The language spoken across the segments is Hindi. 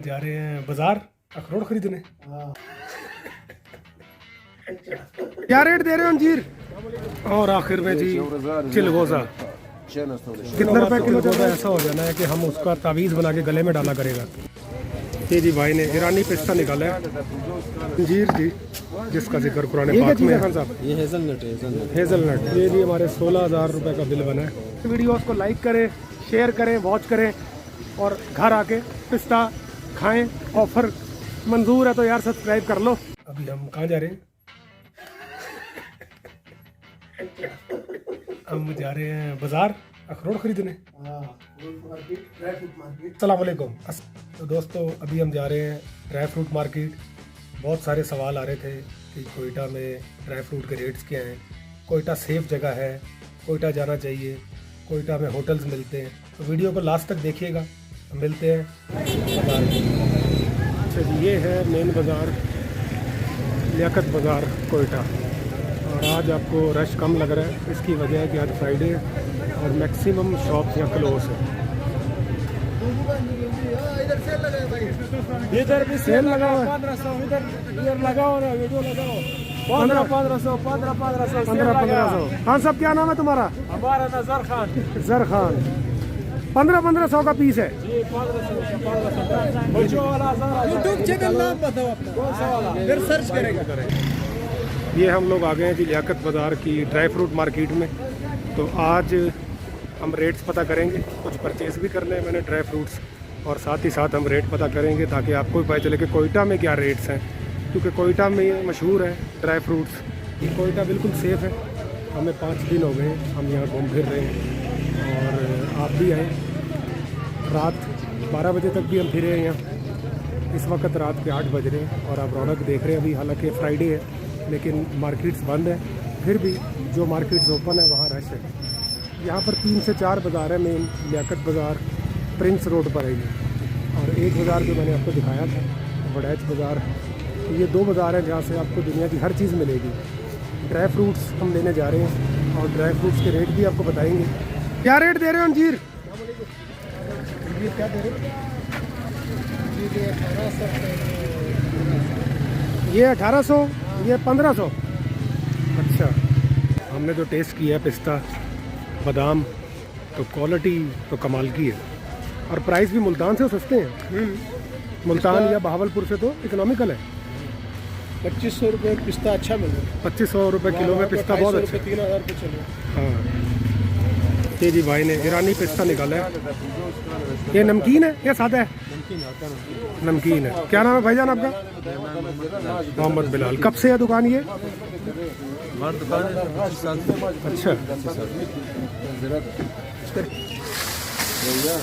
जा रहे हैं बाजार अखरोट खरीदने। क्या रेट दे रहे हो अंजीर? और आखिर में जी चिलगोजा कितने रुपए किलो? गोजा ऐसा हो जाना है कि हम उसका तावीज़ बना के गले में डाला करेगा। ये जी भाई ने ईरानी पिस्ता निकाला है अंजीर जी, जिसका जिक्र कुरान पाक में है। खान साहब ये हेज़लनट है, हेज़लनट। ये जी हमारे 16,000 रुपये का बिल बना है। वीडियोस को लाइक करें, शेयर करें, वॉच करें और घर आके पिस्ता खाएं। ऑफर मंजूर है तो यार सब्सक्राइब कर लो। अभी हम कहाँ जा रहे हैं? हम जा रहे हैं बाजार अखरोट खरीदने। अस्सलाम वालेकुम। तो दोस्तों अभी हम जा रहे हैं ड्राई फ्रूट मार्केट। बहुत सारे सवाल आ रहे थे कि कोयटा में ड्राई फ्रूट के रेट्स क्या हैं, कोयटा सेफ जगह है, कोयटा जाना चाहिए, कोयटा में होटल्स मिलते हैं। तो वीडियो को लास्ट तक देखिएगा। मिलते हैं बाजार में। अच्छा जी, ये है मेन बाज़ार, लियाकत बाज़ार कोयटा। और आज आपको रश कम लग रहा है, इसकी वजह है कि आज फ्राइडे है और मैक्सिमम शॉप यहाँ क्लोज है। इधर भी सेल लगा हुआ है, 1500 इधर लगाओ ना, वीडियो लगाओ। 1500। खान साहब क्या नाम है तुम्हारा? हमारा नजर खान। जर खान। 1500 का पीस है। यूट्यूब चैनल नाम बताओ अपना, फिर सर्च करेगा। ये हम लोग आ गए हैं जी लियाकत बाज़ार की ड्राई फ्रूट मार्केट में। तो आज हम रेट्स पता करेंगे, कुछ परचेज़ भी करने हैं मैंने ड्राई फ्रूट्स, और साथ ही साथ हम रेट पता करेंगे ताकि आपको भी पता चले कि कोयटा में क्या रेट्स हैं, क्योंकि कोयटा में ये मशहूर है ड्राई फ्रूट्स। ये कोयटा बिल्कुल सेफ़ है। हमें 5 दिन हो गए हम यहाँ घूम फिर रहे हैं और आप भी आए। रात 12 बजे तक भी हम फिरे हैं यहाँ। इस वक्त रात के 8 बज रहे हैं और आप रौनक देख रहे हैं। अभी हालांकि फ्राइडे है लेकिन मार्केट्स बंद है, फिर भी जो मार्केट्स ओपन है वहाँ रश है। यहाँ पर 3 से 4 बाज़ार है मेन। लियाकत बाज़ार प्रिंस रोड पर है ये, और एक बाज़ार जो मैंने आपको दिखाया था वड़ैच बाज़ार। तो ये 2 बाज़ार हैं जहाँ से आपको दुनिया की हर चीज़ मिलेगी। ड्राई फ्रूट्स हम लेने जा रहे हैं और ड्राई फ्रूट्स के रेट भी आपको बताएंगे। क्या रेट दे रहे हो अंजीर? क्या दे रहे हो? ये 1800, ये 1500। अच्छा, हमने जो टेस्ट किया है पिस्ता बादाम, तो क्वालिटी तो कमाल की है और प्राइस भी मुल्तान से सस्ते हैं। मुल्तान या बहावलपुर से तो इकोनॉमिकल है। 2500 रुपये पिस्ता अच्छा मिल रहा है। 2500 रुपये किलो में पिस्ता बहुत अच्छा। 3000 रुपये चलो। हाँ, ये जी भाई ने ईरानी पिस्ता निकाला है। ये नमकीन है या सादा है? नमकीन है। क्या नाम है भाईजान आपका? मोहम्मद बिलाल। कब से है दुकान ये? अच्छा।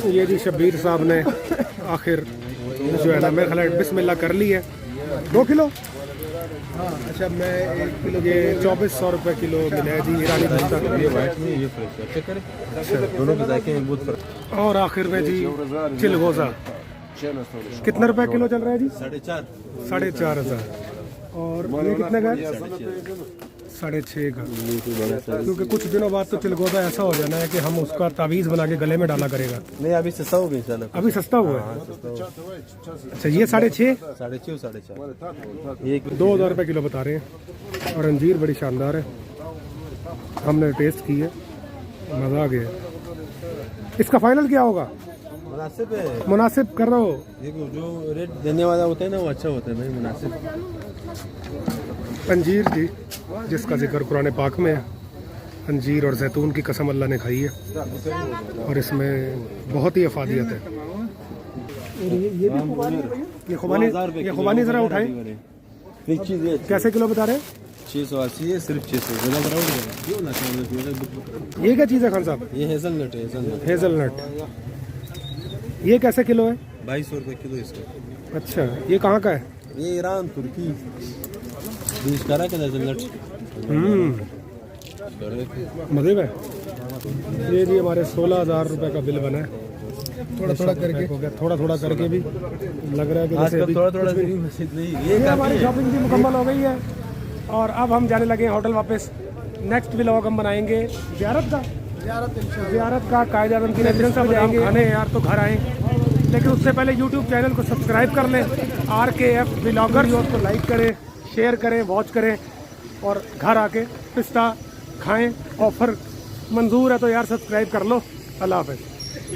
ये जी शब्बीर साहब ने आखिर जो है ना मेरे ख्याल बिस्मिल्लाह कर ली है। 2 किलो? हाँ अच्छा, मैं 1 किलो। ये 2400 रुपये किलो मिला है जी ईरानी पिस्ता। ये वाइट में, ये फ्रेश है। चेक करें। अच्छा, दोनों के जायके में बहुत फर्क। और आखिर में जी चिलगोजा कितने रुपए किलो चल रहा है जी? 4,500। और ये कितने का है? 6.5 का। क्योंकि कुछ दिनों बाद तो चिलगोजा ऐसा हो जाना है कि हम उसका तावीज़ बना के गले में डाला करेगा। नहीं, अभी सस्ता हो गया। अभी सस्ता हुआ है। अच्छा, ये 6.5, 4.5 ये 2,000 रुपये किलो बता रहे हैं। और अंजीर बड़ी शानदार है, हमने टेस्ट की है, मज़ा आ गया। इसका फाइनल क्या होगा? मुनासिब है। मुनासिब कर रहा हो? देखो, जो रेट देने वाला होता है ना वो अच्छा होता है भाई, मुनासिब। अंजीर जी, जिसका जिक्र कुरान पाक में है। अंजीर और जैतून की कसम अल्लाह ने खाई है और इसमें बहुत ही अफादियत है। ये खुबानी ज़रा उठाएं। कैसे किलो बता रहे हैं? 680 है, सिर्फ 600। ये क्या चीज़ है खान साहब? ये हेज़लनट है। हेज़लनट। ये कैसे किलो है? 2200 रुपये किलो इसका। अच्छा, ये कहाँ का है? ये ईरान, तुर्की बीज करा के हेज़लनट। मज़े में। ये जी हमारे 16,000 रुपये का बिल बना है। थोड़ा थोड़ा करके भी लग रहा है कि जैसे थोड़ा ये हमारी शॉपिंग भी मुकम्मल हो गई है और अब हम जाने लगे हैं होटल वापस। नेक्स्ट व्लॉग हम बनाएंगे ज़ियारत का कायदा बंद की जाएंगे खाने। यार तो घर आए लेकिन उससे पहले यूट्यूब चैनल को सब्सक्राइब कर लें, RKF व्लॉगर, उसको लाइक करें, शेयर करें, वॉच करें और घर आके पिस्ता खाएं। ऑफ़र मंजूर है तो यार सब्सक्राइब कर लो। अल्लाह हाफ़िज़।